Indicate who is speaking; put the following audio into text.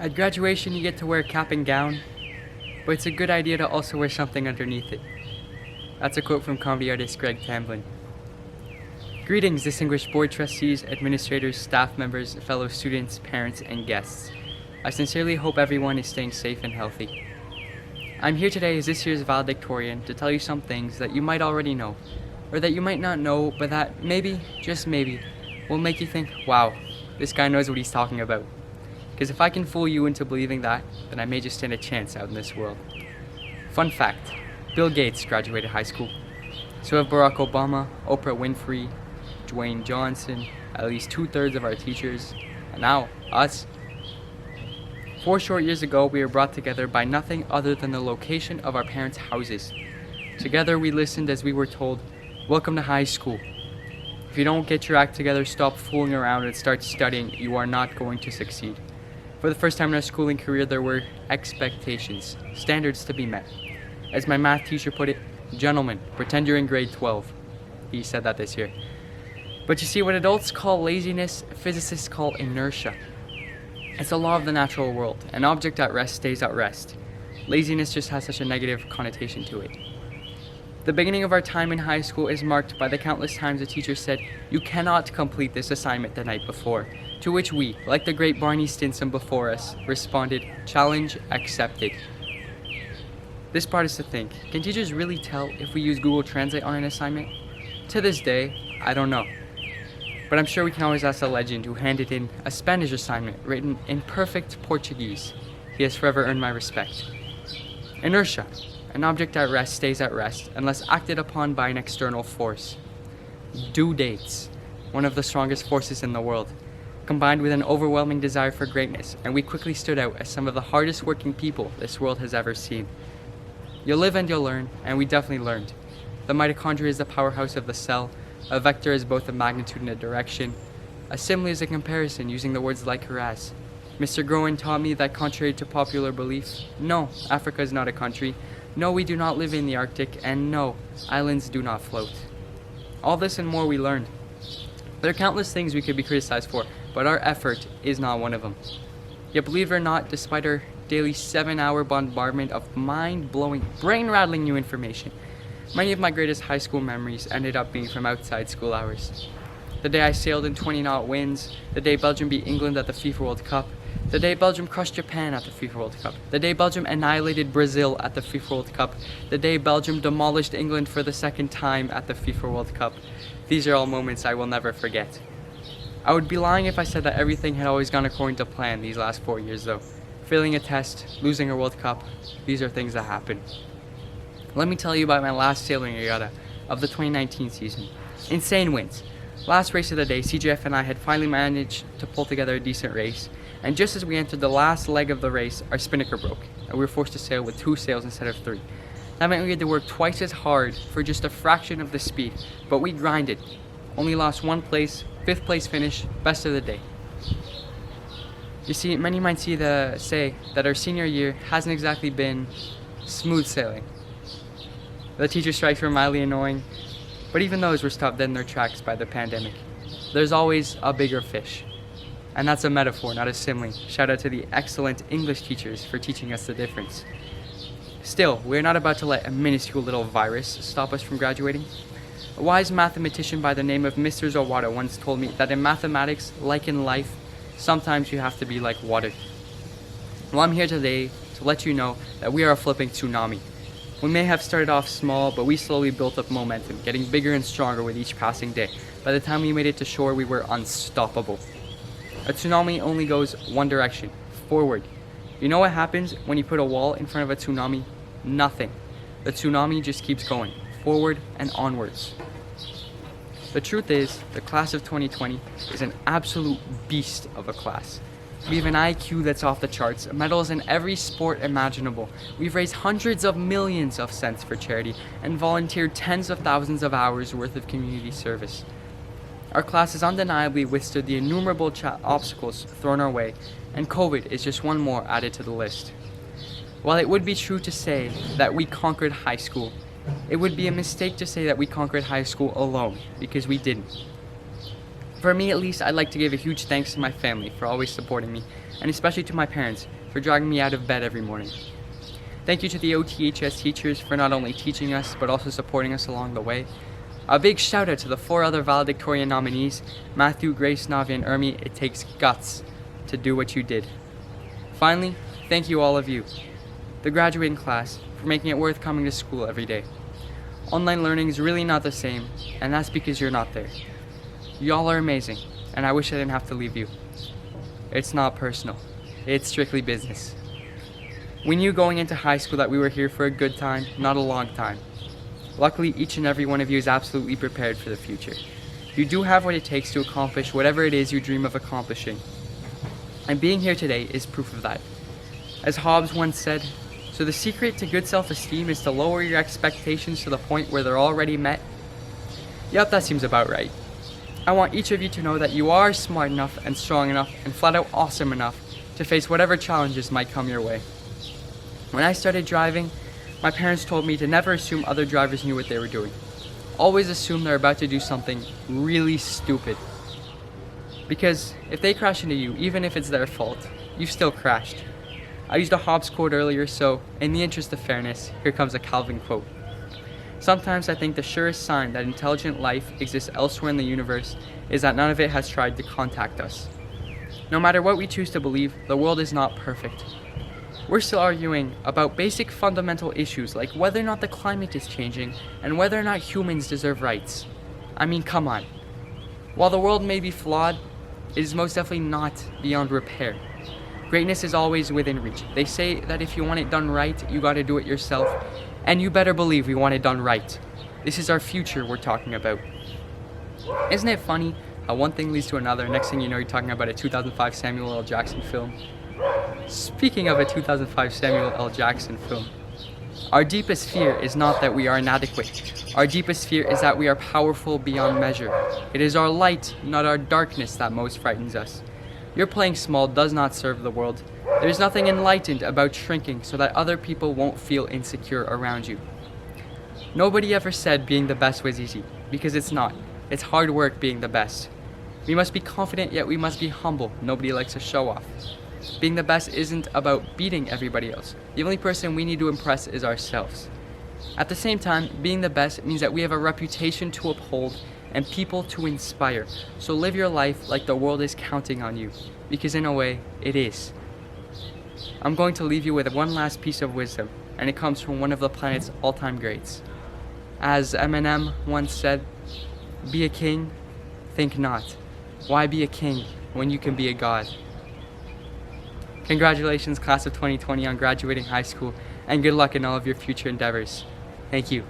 Speaker 1: At graduation, you get to wear a cap and gown, but it's a good idea to also wear something underneath it. That's a quote from comedy artist Greg Tamblyn. Greetings, distinguished board trustees, administrators, staff members, fellow students, parents, and guests. I sincerely hope everyone is staying safe and healthy. I'm here today as this year's Valedictorian to tell you some things that you might already know, or that you might not know, but that maybe, just maybe, will make you think, wow, this guy knows what he's talking about. Because if I can fool you into believing that, then I may just stand a chance out in this world. Fun fact, Bill Gates graduated high school. So have Barack Obama, Oprah Winfrey, Dwayne Johnson, at least 2/3 of our teachers, and now, us. 4 short years ago, we were brought together by nothing other than the location of our parents' houses. Together we listened as we were told, welcome to high school. If you don't get your act together, stop fooling around and start studying, you are not going to succeed. For the first time in our schooling career, there were expectations, standards to be met. As my math teacher put it, gentlemen, pretend you're in grade 12. He said that this year. But you see, what adults call laziness, physicists call inertia. It's a law of the natural world. An object at rest stays at rest. Laziness just has such a negative connotation to it. The beginning of our time in high school is marked by the countless times a teacher said, you cannot complete this assignment the night before. To which we, like the great Barney Stinson before us, responded, challenge accepted. This brought us to think, can teachers really tell if we use Google Translate on an assignment? To this day, I don't know. But I'm sure we can always ask the legend who handed in a Spanish assignment written in perfect Portuguese. He has forever earned my respect. Inertia. An object at rest stays at rest unless acted upon by an external force. Due dates. One of the strongest forces in the world. Combined with an overwhelming desire for greatness, and we quickly stood out as some of the hardest working people this world has ever seen. You'll live and you'll learn, and we definitely learned. The mitochondria is the powerhouse of the cell. A vector is both a magnitude and a direction. A simile is a comparison using the words like or as. Mr. Groen taught me that contrary to popular belief, no, Africa is not a country. No, we do not live in the Arctic, and no, islands do not float. All this and more we learned. There are countless things we could be criticized for, but our effort is not one of them. Yet believe it or not, despite our daily 7-hour bombardment of mind-blowing, brain-rattling new information, many of my greatest high school memories ended up being from outside school hours. The day I sailed in 20-knot winds, the day Belgium beat England at the FIFA World Cup, the day Belgium crushed Japan at the FIFA World Cup, the day Belgium annihilated Brazil at the FIFA World Cup, the day Belgium demolished England for the second time at the FIFA World Cup. These are all moments I will never forget. I would be lying if I said that everything had always gone according to plan these last 4 years though. Failing a test, losing a World Cup, these are things that happen. Let me tell you about my last sailing regatta of the 2019 season. Insane winds. Last race of the day, CJF and I had finally managed to pull together a decent race, and just as we entered the last leg of the race, our spinnaker broke, and we were forced to sail with 2 sails instead of 3. That meant we had to work twice as hard for just a fraction of the speed, but we grinded. Only lost 1 place, 5th place finish, best of the day. You see, many might say that our senior year hasn't exactly been smooth sailing. The teacher strikes were mildly annoying, but even those were stopped dead in their tracks by the pandemic. There's always a bigger fish. And that's a metaphor, not a simile. Shout out to the excellent English teachers for teaching us the difference. Still, we're not about to let a minuscule little virus stop us from graduating. A wise mathematician by the name of Mr. Zawada once told me that in mathematics, like in life, sometimes you have to be like water. Well, I'm here today to let you know that we are a flipping tsunami. We may have started off small, but we slowly built up momentum, getting bigger and stronger with each passing day. By the time we made it to shore, we were unstoppable. A tsunami only goes one direction, forward. You know what happens when you put a wall in front of a tsunami? Nothing. The tsunami just keeps going, forward and onwards. The truth is, the class of 2020 is an absolute beast of a class. We have an IQ that's off the charts, medals in every sport imaginable. We've raised hundreds of millions of cents for charity and volunteered tens of thousands of hours worth of community service. Our class has undeniably withstood the innumerable obstacles thrown our way, and COVID is just one more added to the list. While it would be true to say that we conquered high school, it would be a mistake to say that we conquered high school alone, because we didn't. For me at least, I'd like to give a huge thanks to my family for always supporting me, and especially to my parents for dragging me out of bed every morning. Thank you to the OTHS teachers for not only teaching us, but also supporting us along the way. A big shout out to the 4 other Valedictorian nominees, Matthew, Grace, Navi, and Ermi. It takes guts to do what you did. Finally, thank you all of you, the graduating class, for making it worth coming to school every day. Online learning is really not the same, and that's because you're not there. Y'all are amazing, and I wish I didn't have to leave you. It's not personal. It's strictly business. We knew going into high school that we were here for a good time, not a long time. Luckily, each and every one of you is absolutely prepared for the future. You do have what it takes to accomplish whatever it is you dream of accomplishing. And being here today is proof of that. As Hobbes once said, so the secret to good self-esteem is to lower your expectations to the point where they're already met. Yep, that seems about right. I want each of you to know that you are smart enough and strong enough and flat out awesome enough to face whatever challenges might come your way. When I started driving, my parents told me to never assume other drivers knew what they were doing. Always assume they're about to do something really stupid. Because if they crash into you, even if it's their fault, you've still crashed. I used a Hobbes quote earlier, so in the interest of fairness, here comes a Calvin quote. Sometimes I think the surest sign that intelligent life exists elsewhere in the universe is that none of it has tried to contact us. No matter what we choose to believe, the world is not perfect. We're still arguing about basic fundamental issues like whether or not the climate is changing and whether or not humans deserve rights. I mean, come on. While the world may be flawed, it is most definitely not beyond repair. Greatness is always within reach. They say that if you want it done right, you gotta do it yourself. And you better believe we want it done right. This is our future we're talking about. Isn't it funny how one thing leads to another? Next thing you know, you're talking about a 2005 Samuel L. Jackson film. Speaking of a 2005 Samuel L. Jackson film, our deepest fear is not that we are inadequate. Our deepest fear is that we are powerful beyond measure. It is our light, not our darkness, that most frightens us. Your playing small does not serve the world. There is nothing enlightened about shrinking so that other people won't feel insecure around you. Nobody ever said being the best was easy, because it's not. It's hard work being the best. We must be confident, yet we must be humble. Nobody likes a show off. Being the best isn't about beating everybody else. The only person we need to impress is ourselves. At the same time, being the best means that we have a reputation to uphold and people to inspire. So live your life like the world is counting on you, because in a way, it is. I'm going to leave you with one last piece of wisdom, and it comes from one of the planet's all-time greats. As Eminem once said, be a king, think not. Why be a king when you can be a god? Congratulations, class of 2020, on graduating high school, and good luck in all of your future endeavors. Thank you.